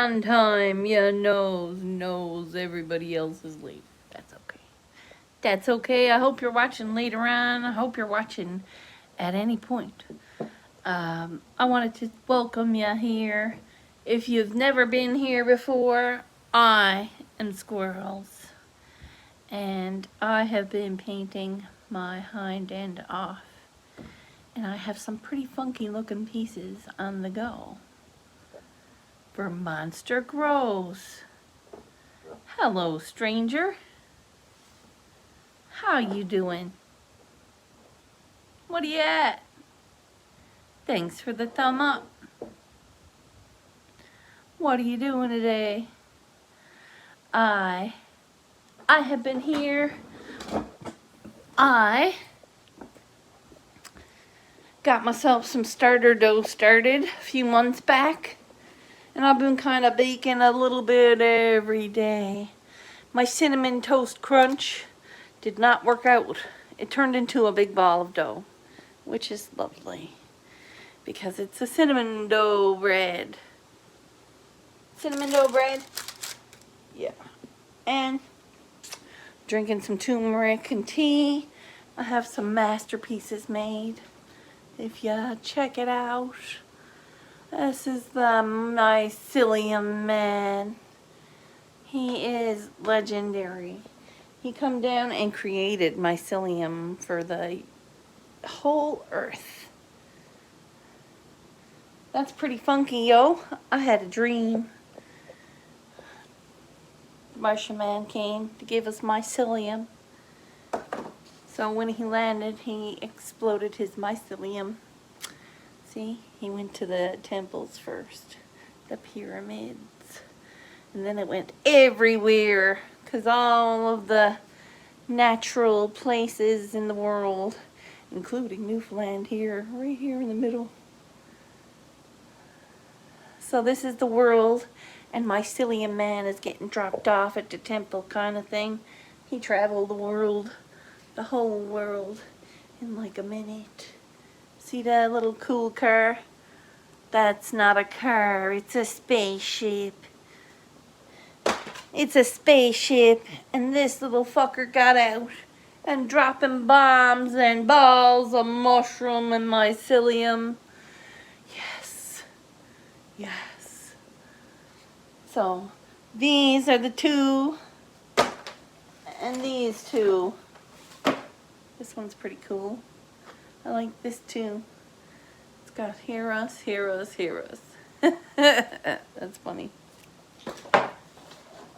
on time. Your nose knows everybody else is late. That's okay. That's okay. I hope you're watching later on. I hope you're watching at any point. I wanted to welcome you here. If you've never been here before, I am Squirrels. And I have been painting my hind end off. And I have some pretty funky looking pieces on the go for Monster Grows. Hello, stranger. How you doing? What are you at? Thanks for the thumb up. What are you doing today? I have been here. I got myself some starter dough started a few months back, and I've been kind of baking a little bit every day. My cinnamon toast crunch did not work out. It turned into a big ball of dough, which is lovely because it's a cinnamon dough bread. Cinnamon dough bread? Yeah. And drinking some turmeric and tea. I have some masterpieces made. If you check it out. This is the Mycelium Man. He is legendary. He come down and created mycelium for the whole earth. That's pretty funky, yo. I had a dream. Martian Man came to give us mycelium. So when he landed, he exploded his mycelium. See, he went to the temples first, the pyramids, and then it went everywhere, because all of the natural places in the world, including Newfoundland here, right here in the middle. So this is the world, and Mycelium Man is getting dropped off at the temple kind of thing. He traveled the world, the whole world, in like a minute. See that little cool car? That's not a car, it's a spaceship. It's a spaceship, and this little fucker got out and dropping bombs and balls of mushroom and mycelium. Yes. Yes. So, these are the two, and these two. This one's pretty cool. I like this too. It's got hear us, hear us, hear us. That's funny.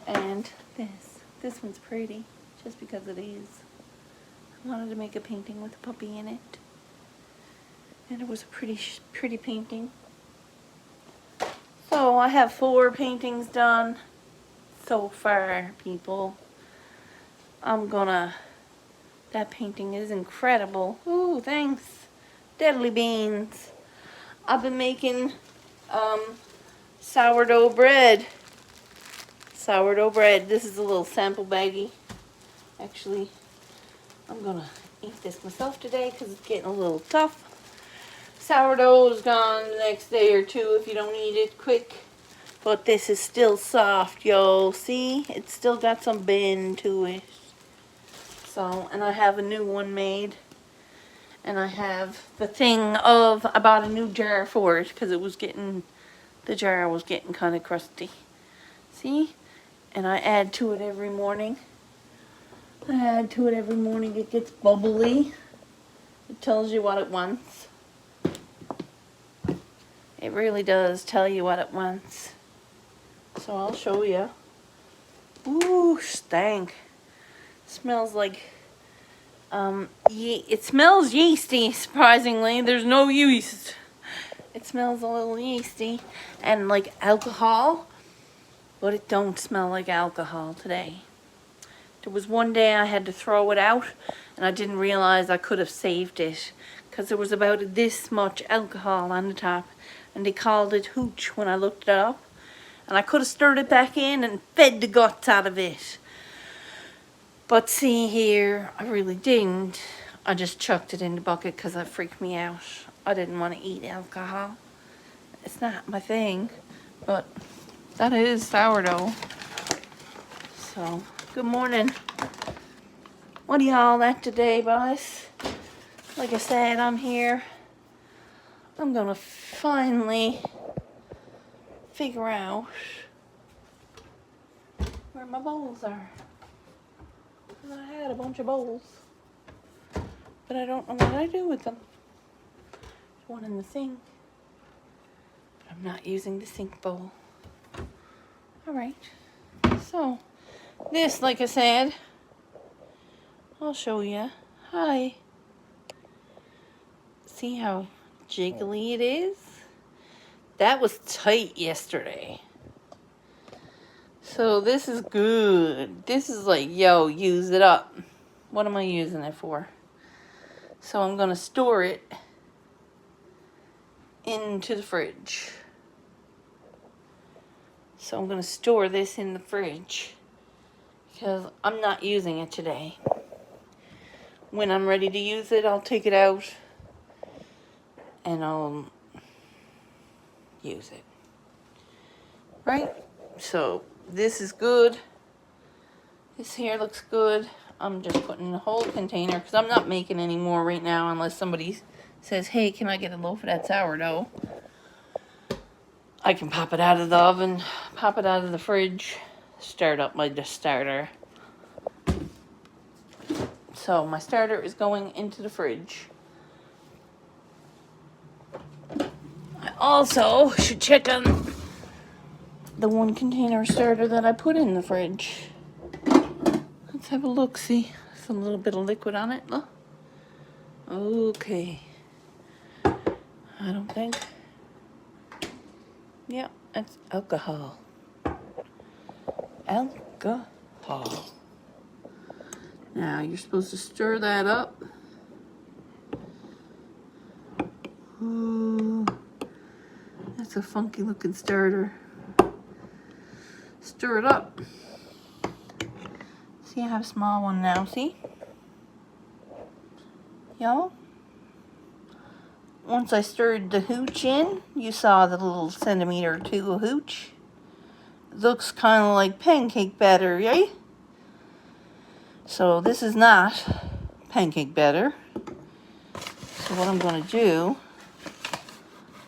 And this one's pretty, just because it is. I wanted to make a painting with a puppy in it. And it was a pretty painting. So I have 4 paintings done so far, people. That painting is incredible. Ooh, thanks. Deadly beans. I've been making sourdough bread. Sourdough bread. This is a little sample baggie. Actually, I'm gonna eat this myself today because it's getting a little tough. Sourdough is gone the next day or 2 if you don't eat it quick. But this is still soft, yo. See? It's still got some bend to it. So, and I have a new one made. And I have the thing of, I bought a new jar for it because the jar was getting kind of crusty. See? And I add to it every morning. It gets bubbly. It tells you what it wants. It really does tell you what it wants. So I'll show you. Ooh, stank. Smells like, it smells yeasty, surprisingly. There's no yeast. It smells a little yeasty and like alcohol, but it don't smell like alcohol today. There was one day I had to throw it out, and I didn't realize I could have saved it, because there was about this much alcohol on the top, and they called it hooch when I looked it up. And I could have stirred it back in and fed the guts out of it. But see here, I really didn't. I just chucked it in the bucket because it freaked me out. I didn't want to eat alcohol. It's not my thing, but That is sourdough. So, good morning. What are y'all at today, boys? Like I said, I'm here. I'm gonna finally figure out where my bowls are. I had a bunch of bowls, but I don't know what I do with them. There's one in the sink, but I'm not using the sink bowl. Alright, so this, like I said, I'll show you. Hi. See how jiggly it is? That was tight yesterday. So this is good. This is like, yo, use it up. What am I using it for? So I'm going to store it into the fridge. So I'm going to store this in the fridge because I'm not using it today. When I'm ready to use it, I'll take it out and I'll use it. Right? So this is good. This here looks good. I'm just putting the whole container because I'm not making any more right now unless somebody says, hey, can I get a loaf of that sourdough? I can pop it out of the oven, pop it out of the fridge, start up my starter. So my starter is going into the fridge. I also should check on the one container starter that I put in the fridge. Let's have a look, see. Some little bit of liquid on it, look. Okay. I don't think. Yeah, it's alcohol. Alcohol. Now you're supposed to stir that up. Ooh, that's a funky looking starter. Stir it up. See, I have a small one now, see? Y'all? Once I stirred the hooch in, you saw the little centimeter or two of hooch. It looks kind of like pancake batter, right? So this is not pancake batter. So what I'm going to do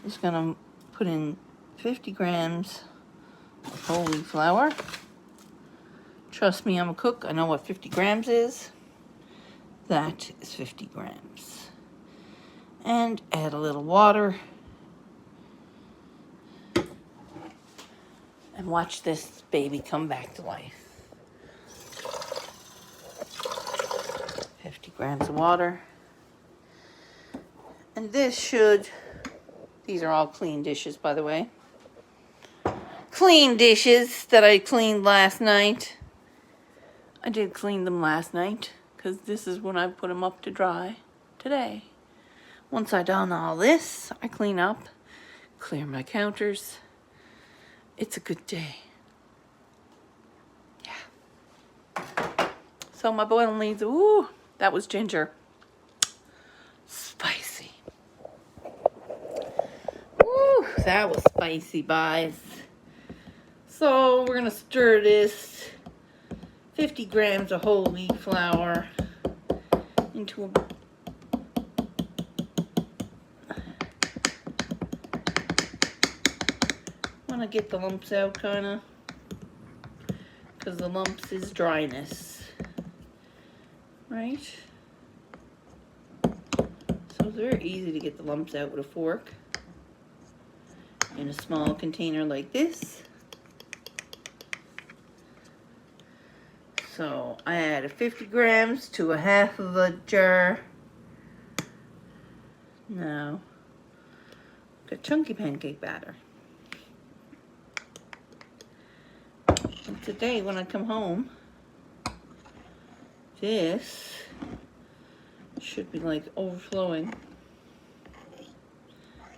is going to put in 50 grams of whole wheat flour. Trust me, I'm a cook. I know what 50 grams is. That is 50 grams. And add a little water. And watch this baby come back to life. 50 grams of water. And this should, these are all clean dishes, by the way. Clean dishes that I cleaned last night. I did clean them last night because this is when I put them up to dry today. Once I done all this, I clean up, clear my counters. It's a good day. Yeah. So my boiling needs, ooh, that was ginger. Spicy. Ooh, that was spicy, guys. So we're gonna stir this 50 grams of whole wheat flour into a want to get the lumps out, kind of, because the lumps is dryness, right? So it's very easy to get the lumps out with a fork in a small container like this. So I added 50 grams to a half of a jar. Now, got chunky pancake batter. And today when I come home, this should be like overflowing.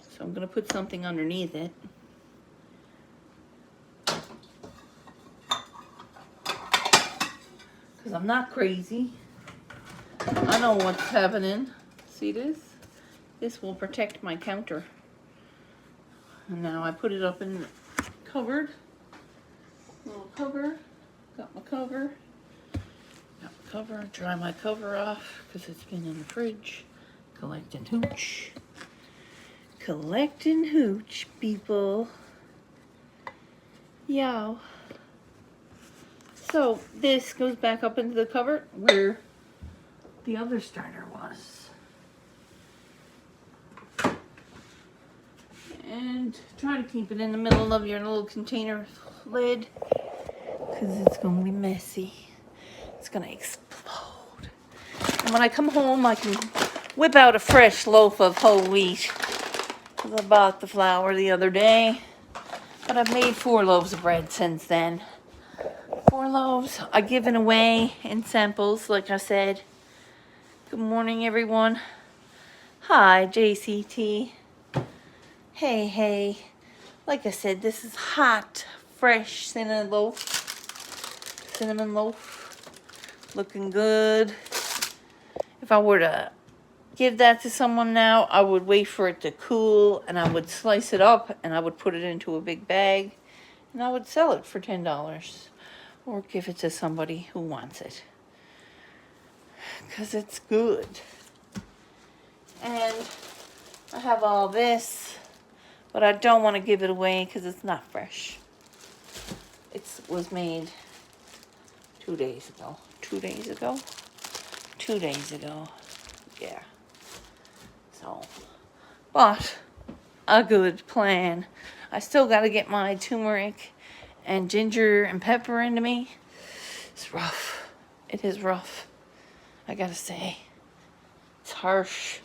So I'm gonna put something underneath it. Because I'm not crazy. I know what's happening. See this? This will protect my counter. And now I put it up in the cupboard. cover. Got my cover. Dry my cover off because it's been in the fridge. Collecting hooch. Collecting hooch, people. Yow. So this goes back up into the cupboard where the other starter was. And try to keep it in the middle of your little container lid because it's going to be messy. It's going to explode. And when I come home, I can whip out a fresh loaf of whole wheat. Because I bought the flour the other day. But I've made 4 loaves of bread since then. 4 loaves. I've given away in samples, like I said. Good morning, everyone. Hi, JCT. Hey, hey. Like I said, this is hot, fresh cinnamon loaf. Cinnamon loaf. Looking good. If I were to give that to someone now, I would wait for it to cool and I would slice it up and I would put it into a big bag and I would sell it for $10 or give it to somebody who wants it because it's good. And I have all this, but I don't want to give it away because it's not fresh. It was made 2 days ago. 2 days ago? 2 days ago. Yeah. So, but a good plan. I still got to get my turmeric and ginger and pepper into me. It's rough. It is rough. I gotta say. It's harsh.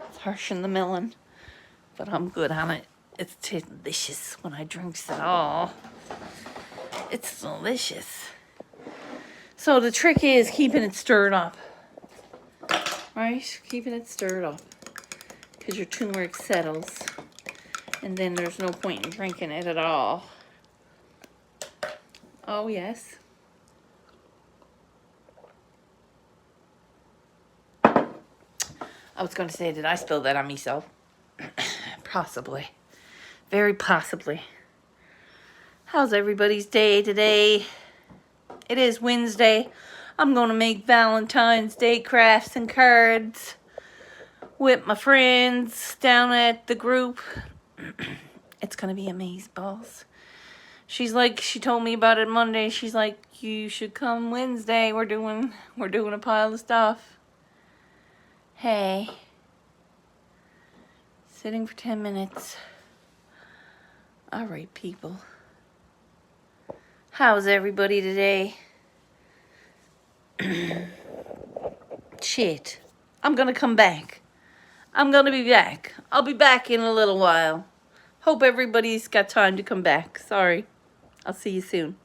It's harsh in the melon. But I'm good on it. It's delicious when I drink it all. It's delicious. So the trick is keeping it stirred up. Right? Keeping it stirred up. Because your turmeric settles. And then there's no point in drinking it at all. Oh, yes. I was going to say, did I spill that on myself? Possibly. Very possibly. How's everybody's day today? It is Wednesday. I'm going to make Valentine's Day crafts and cards with my friends down at the group. It's going to be amazeballs. She told me about it Monday. She's like, you should come Wednesday. We're doing a pile of stuff. Hey. Sitting for 10 minutes. All right, people. How's everybody today? Shit. I'm gonna come back. I'm gonna be back. I'll be back in a little while. Hope everybody's got time to come back. Sorry. I'll see you soon.